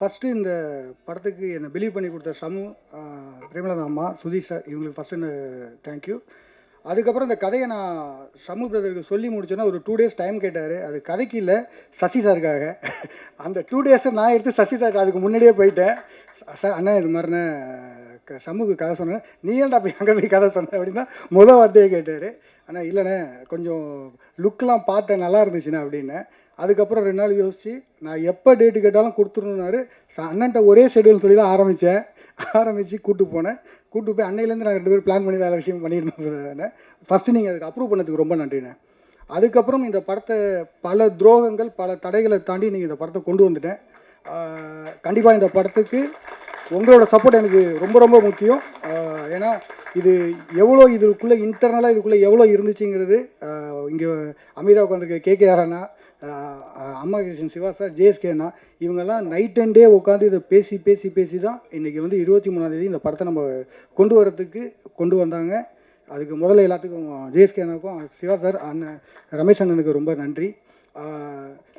First இந்த படத்துக்கு என்னை பிலீவ் பண்ணி கொடுத்த சமு, பிரேமலதா அம்மா, சுதீஷ் சார் இவங்களுக்கு ஃபஸ்ட்டு தேங்க்யூ. அதுக்கப்புறம் இந்த கதையை நான் சமு பிரதருக்கு சொல்லி முடிச்சோன்னா ஒரு 2 டேஸ் டைம் கேட்டார். அது கதைக்கு இல்லை, சசி சாருக்காக. அந்த 2 டேஸை நான் எடுத்து சசி சாருக்கு அதுக்கு முன்னாடியே போயிட்டேன். சார் அண்ணா இது மாதிரிண்ணே சமூக கதை சொன்னேன். நீ ஏன்டா போய் அங்கே போய் கதை சொன்ன அப்படின்னா வார்த்தையே கேட்டார். ஆனால் இல்லைண்ணே கொஞ்சம் லுக்கெலாம் பார்த்தேன் நல்லா இருந்துச்சுண்ணே அப்படின்னேன். அதுக்கப்புறம் 2 நாள் யோசித்து நான் எப்போ டேட்டு கேட்டாலும் கொடுத்துருன்னாரு. அண்ணன்ட்ட ஒரே ஷெடியூல் சொல்லி தான் ஆரம்பித்து கூப்பிட்டு போனேன். கூப்பிட்டு போய் அன்னையிலேருந்து நாங்கள் 2 பேரும் பிளான் பண்ணி வேறு விஷயம் பண்ணியிருந்தோம். ஃபஸ்ட்டு நீங்கள் அதுக்கு அப்ரூவ் பண்ணதுக்கு ரொம்ப நன்றிண்ணே. அதுக்கப்புறம் இந்த படத்தை பல துரோகங்கள் பல தடைகளை தாண்டி நீங்கள் இந்த படத்தை கொண்டு வந்துட்டேன். கண்டிப்பாக இந்த படத்துக்கு உங்களோட சப்போர்ட் எனக்கு ரொம்ப ரொம்ப முக்கியம். ஏன்னா இது எவ்வளோ இதுக்குள்ளே இன்டர்னலாக இதுக்குள்ளே எவ்வளோ இருந்துச்சுங்கிறது இங்கே அமீராவுக்கு வந்திருக்க கேகேஆர் அண்ணா, அம்மா கிருஷ்ணன், சிவா சார், ஜேஎஸ்கே அண்ணா இவங்கெல்லாம் நைட் அண்ட் டே உட்காந்து இதை பேசி தான் இன்றைக்கி வந்து 23ஆம் தேதி இந்த படத்தை நம்ம கொண்டு வந்தாங்க. அதுக்கு முதல்ல எல்லாத்துக்கும் ஜேஎஸ்கே அண்ணாவுக்கும், சிவா சார், அண்ணன் ரமேஷ் அண்ணனுக்கு ரொம்ப நன்றி.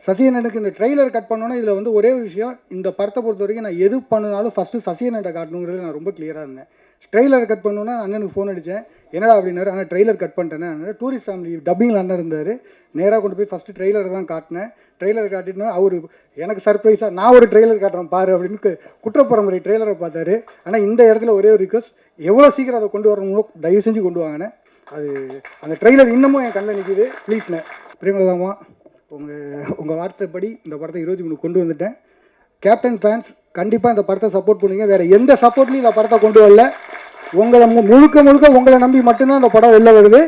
சசியண்ணனுக்கு இந்த ட்ரெய்லர் கட் பண்ணோன்னா இதில் வந்து ஒரே ஒரு விஷயம், இந்த படத்தை பொறுத்த வரைக்கும் நான் எது பண்ணினாலும் ஃபஸ்ட்டு சசியண்ணன்ட்ட காட்டணுங்கிறது நான் ரொம்ப கிளியராக இருந்தேன். ட்ரெய்லர் கட் பண்ணோன்னா அண்ணனுக்கு ஃபோன் அடித்தேன், என்னடா அப்படின்னாரு. ஆனால் ட்ரெய்லர் கட் பண்ணிட்டேனே. அதனால் டூரிஸ்ட் ஃபேமிலி டப்பிங்கில் அண்ணன் இருந்தார். நேராக கொண்டு போய் ஃபஸ்ட்டு ட்ரெய்லர் தான் காட்டினேன். ட்ரெய்லர் காட்டினா அவர் எனக்கு சர்ப்ரைஸாக நான் ஒரு ட்ரெய்லர் காட்டுறேன் பாரு அப்படின்னு குற்றப்பரம்பரை ட்ரெய்லரை பார்த்தாரு. ஆனால் இந்த இடத்துல ஒரே ஒரு ரிக்வஸ்ட், எவ்வளோ சீக்கிரம் அதை கொண்டு வரணுமோ தயவு செஞ்சு கொண்டு வாங்கினேன். அது அந்த ட்ரெய்லர் இன்னமும் என் கண்ணில் நிற்கிது. ப்ளீஸ்ண்ணே. பிரேமலதாமா, உங்கள் வார்த்தைப்படி இந்த படத்தை 23 கொண்டு வந்துட்டேன். கேப்டன் ஃபேன்ஸ் கண்டிப்பாக இந்த படத்தை சப்போர்ட் பண்ணுங்க. வேறு எந்த சப்போர்ட்லையும் இந்த படத்தை கொண்டு வரல. உங்களை முழுக்க உங்களை நம்பி மட்டும்தான் இந்த படம் வெளில வருது.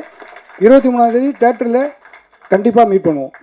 23ஆம் தேதி தேட்டரில் கண்டிப்பாக மீட் பண்ணுவோம்.